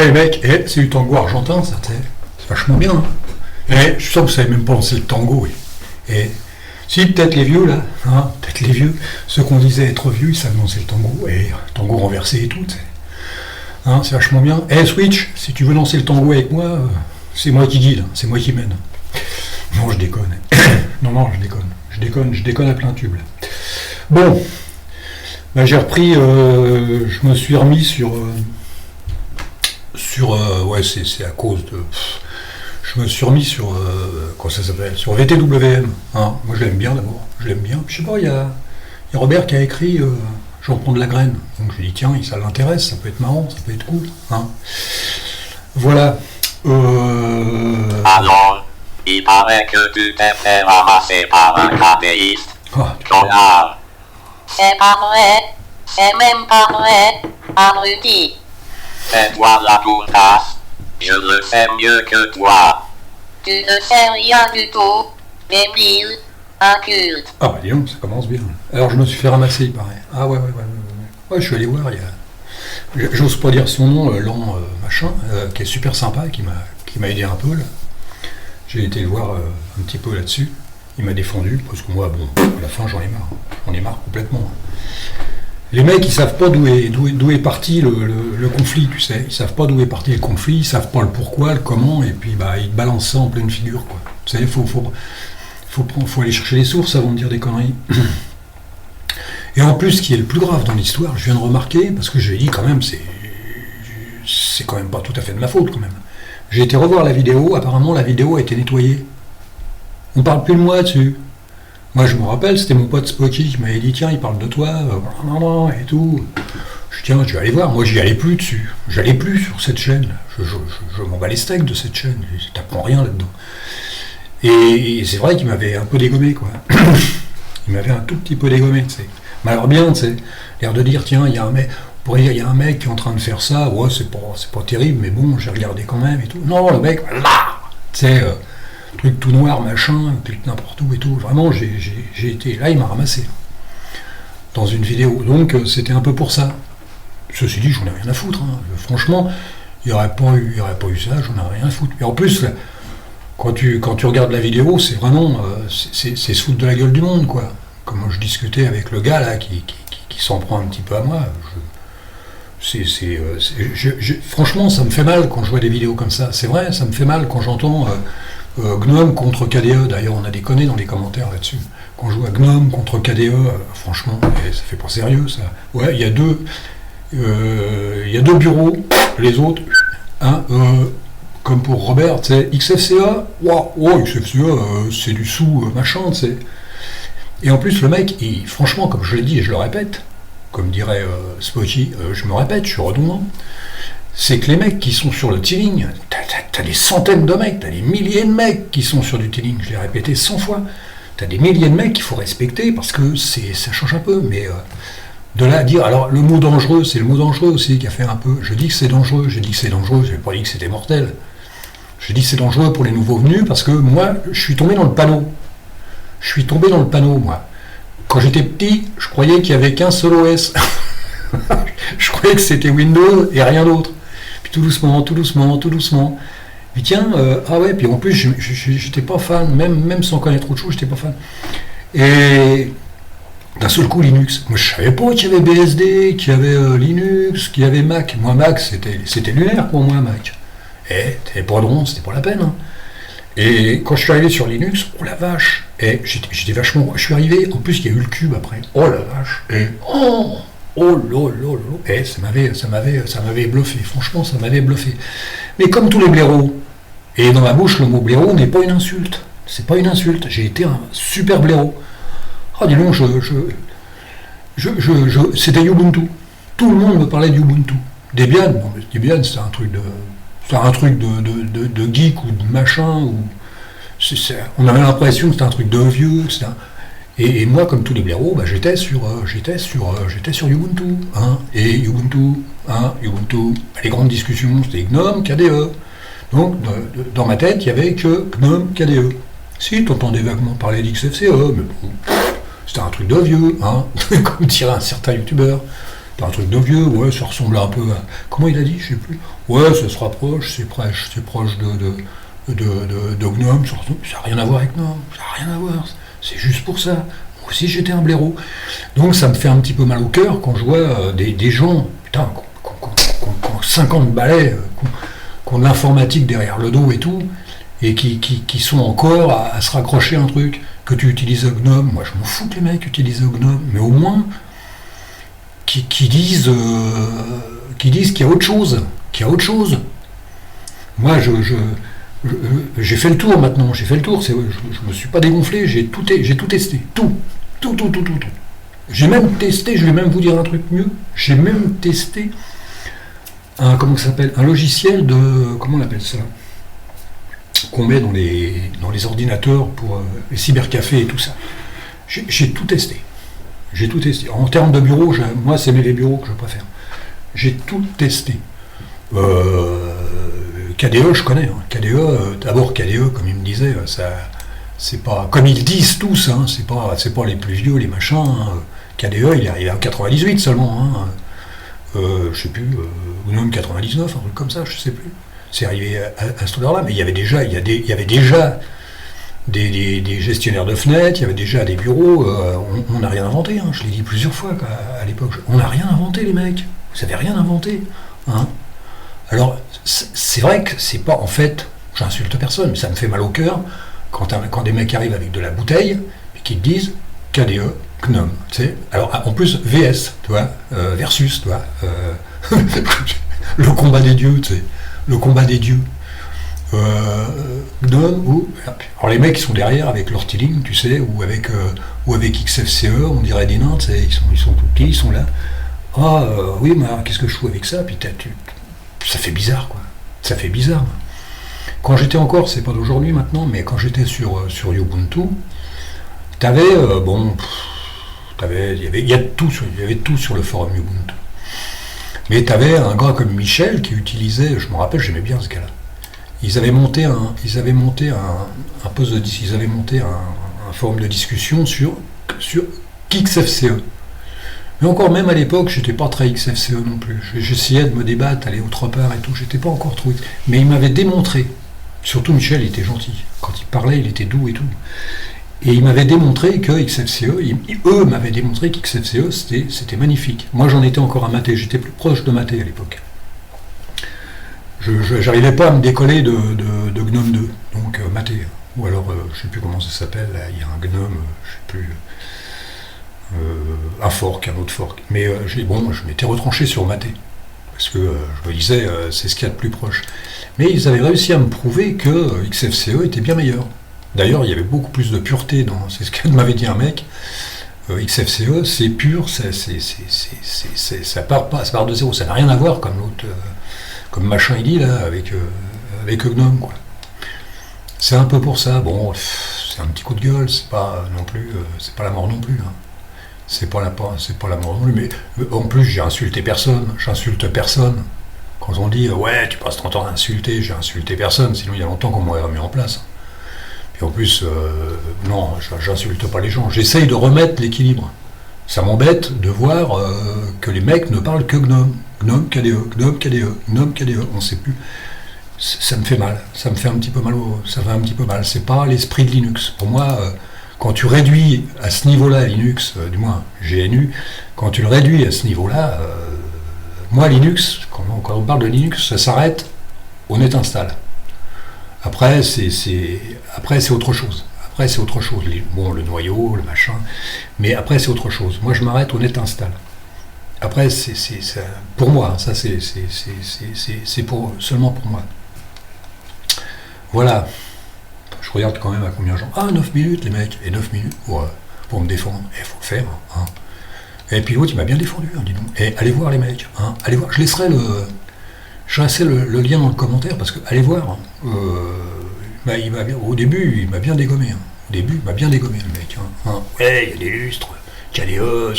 les mecs, c'est du tango argentin, ça, c'est vachement bien. Hein. Je suis sûr que vous savez même pas danser le tango. Si, peut-être les vieux, là, hein, peut-être les vieux, ceux qu'on disait être vieux, ils savent danser le tango, tango renversé et tout, hein, c'est vachement bien. Switch, si tu veux danser le tango avec moi, c'est moi qui guide, c'est moi qui mène. Non, je déconne. non, je déconne à plein tube, là. Bon, j'ai repris, je me suis remis sur ouais, c'est à cause de... Je me suis remis sur, comment ça s'appelle, sur VTWM. Hein. Moi, je l'aime bien d'abord. Je l'aime bien. Puis, je sais pas, il y a Robert qui a écrit J'en prends de la graine. Donc, je lui ai dit, tiens, ça l'intéresse, ça peut être marrant, ça peut être cool. Hein. Voilà. Alors, il paraît que tu t'es fait ramasser par un KPiste. Connard. C'est pas vrai. C'est même pas vrai. Abruti. Fais-toi la tourtasse. Je le fais mieux que toi. Tu ne sais rien du tout. Débile. Inculte. Ah bah dis donc, ça commence bien. Alors je me suis fait ramasser, il paraît. Ah ouais. Ouais, je suis allé voir, j'ose pas dire son nom, Lan machin, qui est super sympa, qui m'a aidé un peu là. J'ai été le voir un petit peu là-dessus. Il m'a défendu, parce que moi, bon, à la fin j'en ai marre. J'en ai marre complètement. Les mecs, ils savent pas d'où est parti le conflit, tu sais. Ils savent pas d'où est parti le conflit, ils savent pas le pourquoi, le comment, et puis bah ils te balancent ça en pleine figure, quoi. Tu sais, faut aller chercher les sources avant de dire des conneries. Et en plus, ce qui est le plus grave dans l'histoire, je viens de remarquer, parce que j'ai dit quand même, c'est quand même pas tout à fait de ma faute, quand même. J'ai été revoir la vidéo, apparemment la vidéo a été nettoyée. On parle plus de moi dessus. Moi, je me rappelle, c'était mon pote Spocky qui m'avait dit, tiens, il parle de toi, et tout. Je dis, tiens, je vais aller voir. Moi, j'y allais plus dessus. J'allais plus sur cette chaîne. Je m'en bats les steaks de cette chaîne. T'apprends rien là-dedans. Et c'est vrai qu'il m'avait un peu dégommé, quoi. Il m'avait un tout petit peu dégommé, tu sais. Mais alors bien, tu sais, l'air de dire, tiens, il y a un mec, pour dire, il y a un mec qui est en train de faire ça, ouais, c'est pas terrible, mais bon, j'ai regardé quand même et tout. Non, le mec, là, tu sais, truc tout noir, machin, clique n'importe où et tout. Vraiment, j'ai été, là, il m'a ramassé. Dans une vidéo. Donc, c'était un peu pour ça. Ceci dit, j'en ai rien à foutre. Hein. Franchement, il n'y aurait pas eu ça, j'en ai rien à foutre. Et en plus, là, quand tu regardes la vidéo, c'est vraiment, c'est se foutre de la gueule du monde, quoi. Comme je discutais avec le gars, là, qui s'en prend un petit peu à moi. Franchement, ça me fait mal quand je vois des vidéos comme ça. C'est vrai, ça me fait mal quand j'entends Gnome contre KDE. D'ailleurs, on a déconné dans les commentaires là-dessus. Quand je vois Gnome contre KDE, franchement, ça fait pas sérieux, ça. Ouais, il y a deux bureaux, les autres, hein, comme pour Robert, tu sais, XFCE, wow, XFCE, c'est du sous machin, tu sais. Et en plus, le mec, franchement, comme je l'ai dit et je le répète, comme dirait Spocky, je me répète, je suis redondant, c'est que les mecs qui sont sur le T-Link, t'as des centaines de mecs, t'as des milliers de mecs qui sont sur du T-Link, je l'ai répété 100 fois, t'as des milliers de mecs qu'il faut respecter parce que ça change un peu, mais de là à dire, alors le mot dangereux, c'est le mot dangereux aussi qui a fait un peu, je dis que c'est dangereux, j'ai pas dit que c'était mortel, je dis que c'est dangereux pour les nouveaux venus parce que moi, je suis tombé dans le panneau. Moi. Quand j'étais petit, je croyais qu'il n'y avait qu'un seul OS. Je croyais que c'était Windows et rien d'autre. Puis tout doucement. Puis tiens, ah ouais, puis en plus, j'étais pas fan, même sans connaître autre chose, j'étais pas fan. Et d'un seul coup, Linux. Moi, je savais pas qu'il y avait BSD, qu'il y avait Linux, qu'il y avait Mac. Moi, Mac, c'était lunaire pour moi, Mac. Et c'était pas drôle, c'était pas la peine. Hein. Et quand je suis arrivé sur Linux, oh la vache, et j'étais vachement... Je suis arrivé, en plus il y a eu le cube après, oh la vache, et oh lolo, et ça m'avait bluffé, franchement ça m'avait bluffé. Mais comme tous les blaireaux, et dans ma bouche le mot blaireau n'est pas une insulte, c'est pas une insulte, j'ai été un super blaireau. Ah dis donc, c'était Ubuntu, tout le monde me parlait d'Ubuntu. Debian, bon, Debian c'est un truc de geek ou de machin, ou on avait l'impression que c'était un truc de vieux, etc. Et moi, comme tous les blaireaux, bah, j'étais sur Ubuntu, hein, et Ubuntu, les grandes discussions, c'était GNOME, KDE. Donc, dans ma tête, il n'y avait que GNOME, KDE. Si, t'entendais vaguement parler d'XFCE, mais bon, c'était un truc de vieux, hein, comme dirait un certain youtubeur. un truc de vieux, ouais, ça ressemble un peu à... Comment il a dit, je sais plus. Ouais, ça se rapproche, c'est proche de Gnome, ça n'a rien à voir avec Gnome, ça n'a rien à voir, c'est juste pour ça. Moi aussi j'étais un blaireau. Donc ça me fait un petit peu mal au cœur quand je vois des gens, putain, qui ont 50 balais, qui ont de l'informatique derrière le dos et tout, et qui sont encore à se raccrocher à un truc, que tu utilises Gnome. Moi je m'en fous que les mecs utilisent Gnome, mais au moins qui disent qu'il y a autre chose, Moi j'ai fait le tour maintenant, je me suis pas dégonflé, j'ai tout testé, tout. J'ai même testé, je vais même vous dire un truc mieux, j'ai même testé un logiciel de, comment on appelle ça, qu'on met dans les ordinateurs pour les cybercafés et tout ça. J'ai tout testé. En termes de bureau, moi c'est les bureaux que je préfère. J'ai tout testé. KDE, je connais. D'abord KDE, comme ils me disaient, ça, c'est pas comme ils disent tous. C'est pas les plus vieux, les machins. KDE, il est arrivé en 98 seulement. Je sais plus, ou même 99, un truc comme ça, je sais plus. C'est arrivé à cette heure-là, mais il y avait déjà des gestionnaires de fenêtres, il y avait déjà des bureaux. On n'a rien inventé. Je l'ai dit plusieurs fois à l'époque. On n'a rien inventé, les mecs. Vous n'avez rien inventé. Alors, c'est vrai que c'est pas, en fait, j'insulte personne, mais ça me fait mal au cœur quand des mecs arrivent avec de la bouteille et qu'ils te disent KDE, Gnome, tu sais. Alors, en plus, VS, tu vois, versus, tu vois, le combat des dieux, tu sais, le combat des dieux. Gnome ou... Alors, les mecs, ils sont derrière avec leur T-Link, tu sais, ou avec XFCE, on dirait des nains, tu sais, ils sont tout petits, ils sont là. Oui, mais qu'est-ce que je fous avec ça? Puis ça fait bizarre, quoi. Ça fait bizarre. Quand j'étais encore, c'est pas d'aujourd'hui maintenant, mais quand j'étais sur Ubuntu, il y avait tout sur le forum Ubuntu. Mais t'avais un gars comme Michel qui utilisait, je me rappelle, j'aimais bien ce gars-là. Ils avaient monté un forum de discussion sur XFCE. Mais encore, même à l'époque, j'étais pas très XFCE non plus. J'essayais de me débattre, aller autre part et tout, j'étais pas encore trouvé. Mais il m'avait démontré, surtout Michel, il était gentil. Quand il parlait, il était doux et tout. Et il m'avait démontré que XFCE, eux m'avaient démontré qu'XFCE, c'était magnifique. Moi, j'en étais encore à Maté, j'étais plus proche de Maté à l'époque. J'arrivais pas à me décoller de Gnome 2, donc Maté. Ou alors, je sais plus comment ça s'appelle, là, il y a un Gnome, je sais plus... un fork, un autre fork. Mais je m'étais retranché sur Maté. Parce que je me disais, c'est ce qu'il y a de plus proche. Mais ils avaient réussi à me prouver que XFCE était bien meilleur. D'ailleurs, il y avait beaucoup plus de pureté dans... C'est ce que m'avait dit un mec. XFCE, c'est pur, ça part de zéro. Ça n'a rien à voir comme l'autre... comme machin il dit, là, avec Gnome, quoi. C'est un peu pour ça. Bon, c'est un petit coup de gueule, c'est pas non plus... c'est pas la mort non plus, C'est pas la mort non plus, mais en plus j'ai insulté personne, j'insulte personne. Quand on dit ouais tu passes ton temps à insulter, j'ai insulté personne, sinon il y a longtemps qu'on m'aurait remis en place. Puis en plus, non, j'insulte pas les gens, j'essaye de remettre l'équilibre. Ça m'embête de voir que les mecs ne parlent que Gnome, Gnome KDE, Gnome KDE, Gnome KDE, on sait plus. Ça me fait mal, ça me fait un petit peu mal, c'est pas l'esprit de Linux. Pour moi, quand tu réduis à ce niveau-là Linux, du moins GNU, quand tu le réduis à ce niveau-là, moi Linux, quand on parle de Linux, ça s'arrête, on étinstalle. Après c'est autre chose. Bon, le noyau, le machin, mais après c'est autre chose. Moi je m'arrête, on étinstalle. Après c'est pour moi, ça c'est seulement pour moi. Voilà. Je regarde quand même à combien j'en... 9 minutes les mecs, et 9 minutes pour me défendre. Il faut le faire. Et puis l'autre il m'a bien défendu, dis donc. Et allez voir les mecs, allez voir, je laisserai le lien dans le commentaire, parce que allez voir, au début il m'a bien dégommé. Au début il m'a bien dégommé le mec. Ouais, il y a des lustres, KDE,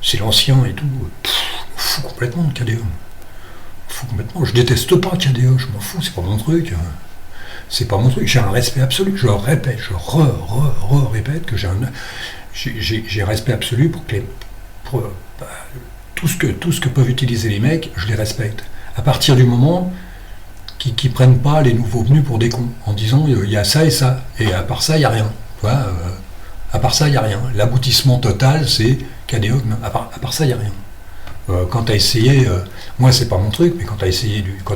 c'est l'ancien et tout. Fou complètement de KDE. Je déteste pas KDE, je m'en fous, c'est pas mon truc. C'est pas mon truc, j'ai un respect absolu, je répète que j'ai un respect absolu pour tout ce que peuvent utiliser les mecs, je les respecte. À partir du moment qu'ils prennent pas les nouveaux venus pour des cons, en disant il y a ça et ça, et à part ça, il n'y a rien. Tu vois, à part ça, il n'y a rien. L'aboutissement total, c'est KDE, à part ça, il n'y a rien. Quand tu as essayé, moi c'est pas mon truc, mais quand tu as essayé, quand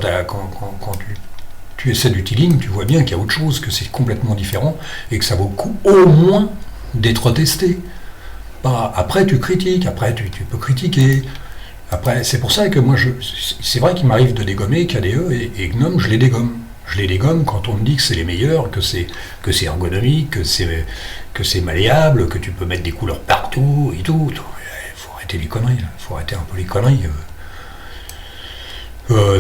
tu essaies du Tiling, tu vois bien qu'il y a autre chose, que c'est complètement différent, et que ça vaut le coup au moins d'être testé. Après tu critiques, après tu peux critiquer. Après, c'est pour ça que moi, c'est vrai qu'il m'arrive de dégommer KDE et GNOME, je les dégomme. Je les dégomme quand on me dit que c'est les meilleurs, que c'est ergonomique, que c'est malléable, que tu peux mettre des couleurs partout et tout. Il faut arrêter les conneries, il faut arrêter un peu les conneries.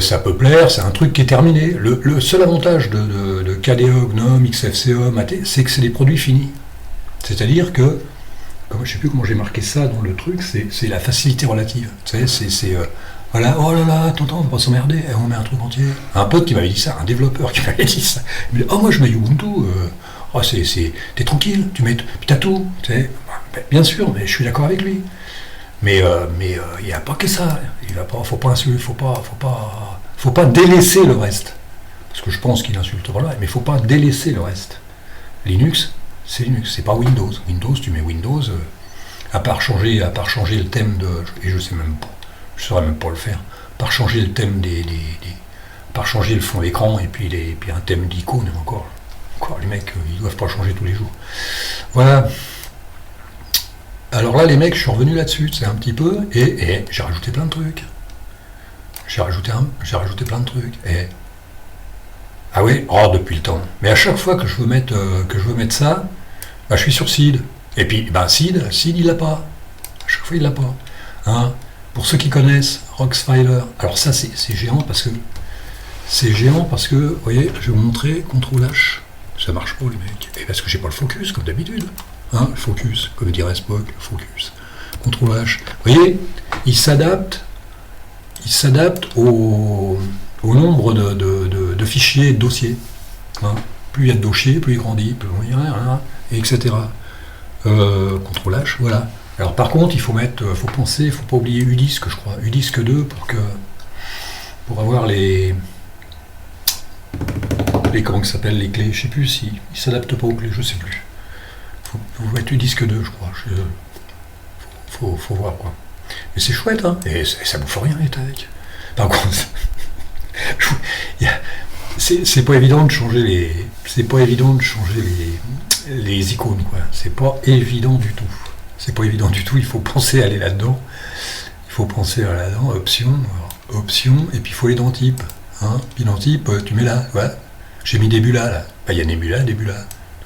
Ça peut plaire, c'est un truc qui est terminé. Le seul avantage de KDE, GNOME, XFCE, Mate, c'est que c'est des produits finis. C'est-à-dire que, je ne sais plus comment j'ai marqué ça dans le truc, c'est la facilité relative. Tu sais, voilà, oh là là, attends, on va pas s'emmerder, on met un truc entier. Un pote qui m'avait dit ça, un développeur qui m'avait dit ça. Il me dit, oh moi je mets Ubuntu, t'es tranquille, puis t'as tout. Tu sais. Bien sûr, mais je suis d'accord avec lui. Mais il n'y a pas que ça. Faut pas délaisser le reste. Parce que je pense qu'il insulte, voilà, mais il faut pas délaisser le reste. Linux, c'est Linux, c'est pas Windows. Windows, tu mets Windows, à part changer le thème de. Et je sais même pas. Je saurais même pas le faire. Par changer le thème par changer le fond d'écran et puis un thème d'icône encore les mecs, ils doivent pas changer tous les jours. Voilà. Alors là, les mecs, je suis revenu là-dessus, c'est un petit peu, et j'ai rajouté plein de trucs. J'ai rajouté plein de trucs. Ah oui, depuis le temps. Mais à chaque fois que je veux mettre ça, je suis sur Seed. Et puis, Seed, il l'a pas. À chaque fois, il l'a pas. Hein. Pour ceux qui connaissent Roxfiler, alors ça, c'est géant parce que, vous voyez, je vais vous montrer, CTRL-H, ça marche pas, les mecs. Et parce que j'ai pas le focus, comme d'habitude. Hein, focus, comme dirait Spock, focus. CTRL-H. Vous voyez, il s'adapte au nombre de fichiers et de dossiers. Hein. Plus il y a de dossiers, plus il grandit, plus il y a, etc. CTRL-H, voilà. Alors par contre, il faut pas oublier UDisc, je crois, UDisc 2 pour avoir les comment ça s'appelle, les clés, je sais plus si ils s'adaptent pas aux clés, je sais plus. Faut mettre UDisc 2, je crois. Faut voir quoi. Mais c'est chouette, hein. Et ça bouffe rien les tags. Par contre, c'est pas évident de changer les icônes, quoi. C'est pas évident du tout. Il faut penser à aller là-dedans. Option, et puis il faut les dentypes. Hein. Puis dentype, tu mets là, ouais. J'ai mis Nebula là. Il y a Nebula.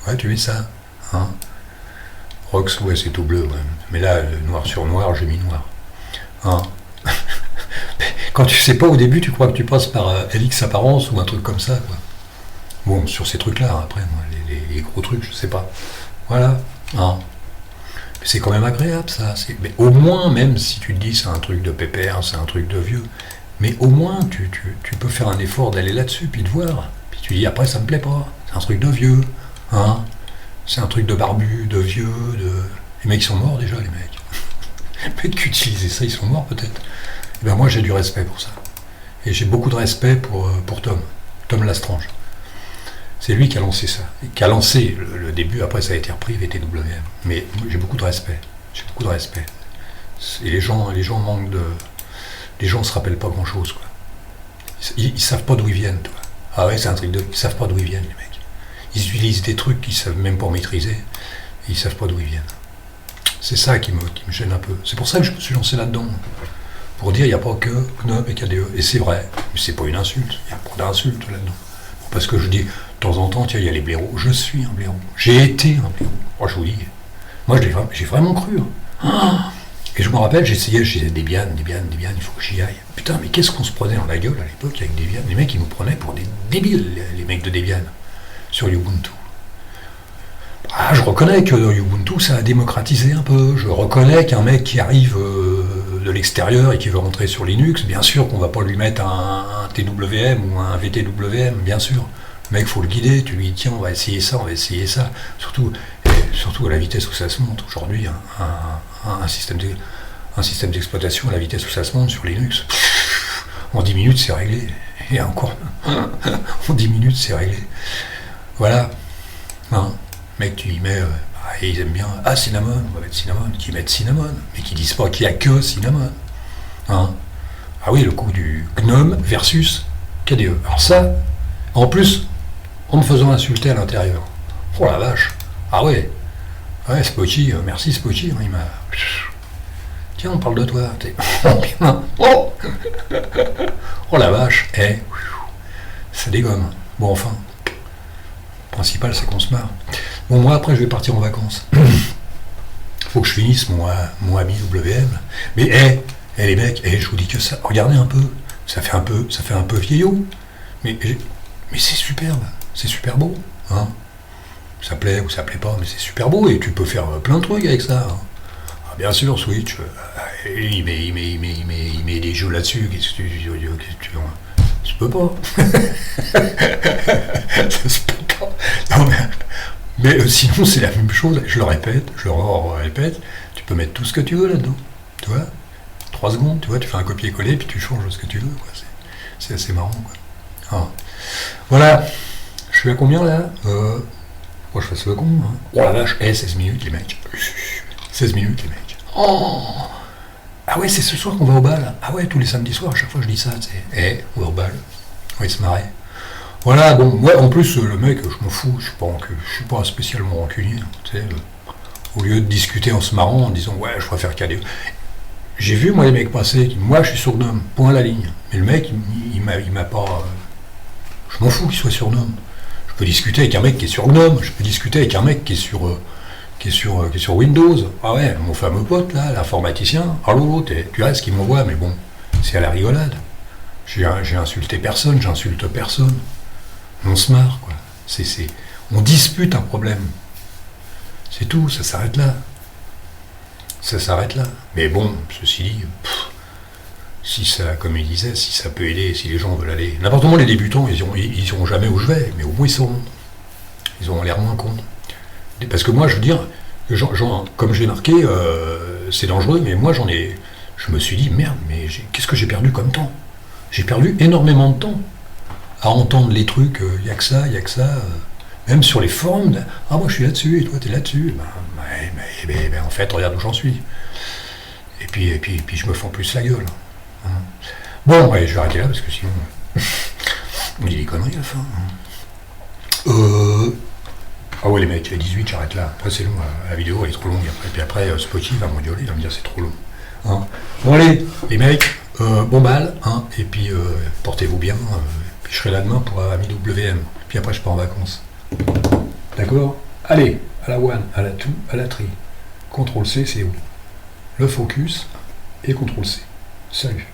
Ouais, tu mets ça. Hein. Rox, ouais, c'est tout bleu, ouais. Mais là, noir sur noir, j'ai mis noir. Hein. Quand tu sais pas au début, tu crois que tu passes par LX apparence ou un truc comme ça, quoi. Bon, sur ces trucs-là, après, moi, les gros trucs, je sais pas. Voilà. Hein. Mais c'est quand même agréable, ça. Mais au moins, même si tu te dis c'est un truc de pépère, c'est un truc de vieux, mais au moins, tu peux faire un effort d'aller là-dessus, puis de voir. Puis tu dis, après, ça me plaît pas. C'est un truc de vieux. Hein. C'est un truc de barbu, de vieux, Les mecs sont morts déjà, les mecs. Les mecs qui utilisaient ça, ils sont morts peut-être. Et moi j'ai du respect pour ça. Et j'ai beaucoup de respect pour Tom Lastrange. C'est lui qui a lancé ça. Qui a lancé le début, après ça a été repris, VTWM. Mais j'ai beaucoup de respect. Et les gens manquent de. Les gens se rappellent pas grand chose, quoi. Ils savent pas d'où ils viennent, toi. Ah ouais, c'est un truc de. Ils savent pas d'où ils viennent, les mecs. Ils utilisent des trucs qu'ils savent même pas maîtriser, et ils savent pas d'où ils viennent. C'est ça qui me gêne un peu. C'est pour ça que je me suis lancé là-dedans. Pour dire, il n'y a pas que GNOME et KDE. Et c'est vrai, mais c'est pas une insulte. Il y a pas d'insulte là-dedans. Parce que je dis, de temps en temps, tiens, il y a les blaireaux. Je suis un blaireau. J'ai été un blaireau. Oh, je vous dis. Moi, j'ai vraiment cru. Hein. Et je me rappelle, je disais Debian, il faut que j'y aille. Putain, mais qu'est-ce qu'on se prenait dans la gueule à l'époque avec Debian? Les mecs, ils nous prenaient pour des débiles, les mecs de Debian, sur Ubuntu. Je reconnais que Ubuntu, ça a démocratisé un peu. Je reconnais qu'un mec qui arrive de l'extérieur et qui veut rentrer sur Linux, bien sûr qu'on va pas lui mettre un TWM ou un VTWM, bien sûr. Le mec, faut le guider, tu lui dis, tiens, on va essayer ça. Surtout à la vitesse où ça se monte aujourd'hui, un un système d'exploitation à la vitesse où ça se monte sur Linux. En 10 minutes, c'est réglé. Et encore, en 10 minutes, c'est réglé. Voilà. Hein. Mec, tu y mets... et ils aiment bien... Ah, Cinnamon, on va mettre Cinnamon. Qui mettent Cinnamon. Mais qui disent pas qu'il n'y a que Cinnamon. Hein. Ah oui, le coup du GNOME versus KDE. Alors ça, en plus, en me faisant insulter à l'intérieur. Oh la vache. Ah ouais. Ouais, Spotty, merci Spotty. Il m'a... Tiens, on parle de toi. Oh, oh la vache. Ça dégomme. Bon, enfin. Le principal, c'est qu'on se marre. Bon, moi, après, je vais partir en vacances. Faut que je finisse mon ami WM. Mais, les mecs, je vous dis que ça. Regardez un peu. Ça fait un peu vieillot. Mais c'est superbe. C'est super beau. Hein. Ça plaît ou ça plaît pas, mais c'est super beau. Et tu peux faire plein de trucs avec ça. Hein. Ah, bien sûr, Switch. Il met des jeux là-dessus. Qu'est-ce que tu peux pas. Ça se peut pas. Non, mais sinon, c'est la même chose. Je le répète, tu peux mettre tout ce que tu veux là-dedans. Tu vois 3 secondes, tu vois, tu fais un copier-coller, puis tu changes ce que tu veux. Quoi. C'est assez marrant. Quoi. Ah. Voilà. Je suis à combien là Moi, je fasse le con. Hein. Oh la vache. 16 minutes, les mecs. 16 minutes, les mecs. Oh. Ah ouais, c'est ce soir qu'on va au bal. Ah ouais, tous les samedis soirs, à chaque fois je dis ça, tu sais. On va au bal. On va se marrer. Voilà, bon, moi en plus, le mec, je m'en fous, je suis pas spécialement rancunier. Tu sais, au lieu de discuter en se marrant, en disant ouais, je préfère KDE. J'ai vu moi les mecs passer, moi je suis sur GNOME, point à la ligne. Mais le mec, il m'a pas. Je m'en fous qu'il soit sur GNOME. Je peux discuter avec un mec qui est sur GNOME, je peux discuter avec un mec qui est sur Windows. Ah ouais, mon fameux pote là, l'informaticien. Allô, tu vois ce qu'il m'envoie, mais bon, c'est à la rigolade. J'ai insulté personne, j'insulte personne. On se marre, quoi. On dispute un problème. C'est tout, ça s'arrête là. Ça s'arrête là. Mais bon, ceci dit, si ça, comme il disait, si ça peut aider, si les gens veulent aller. N'importe comment, les débutants, ils iront jamais où je vais, mais au moins ils sauront. Ils auront l'air moins cons. Parce que moi, je veux dire, comme j'ai marqué, c'est dangereux, mais moi je me suis dit, merde, mais qu'est-ce que j'ai perdu comme temps? J'ai perdu énormément de temps à entendre les trucs, il y a que ça, même sur les forums, ah moi je suis là-dessus, et toi t'es là-dessus, ben, en fait, regarde où j'en suis. Et puis je me fends plus la gueule. Hein. Bon, ouais, je vais arrêter là, parce que sinon, on dit des conneries à la fin. Hein. Ah ouais les mecs, il est 18, j'arrête là. Après c'est long, la vidéo elle est trop longue. Et puis après, Spotify va m'engueuler, il va me dire c'est trop long. Hein. Bon allez, les mecs, bon bal, hein, et puis portez-vous bien. Puis je serai là demain pour Ami WM. Puis après je pars en vacances. D'accord? Allez, à la one, à la two, à la three. CTRL-C, c'est où? Le focus et CTRL-C. Salut.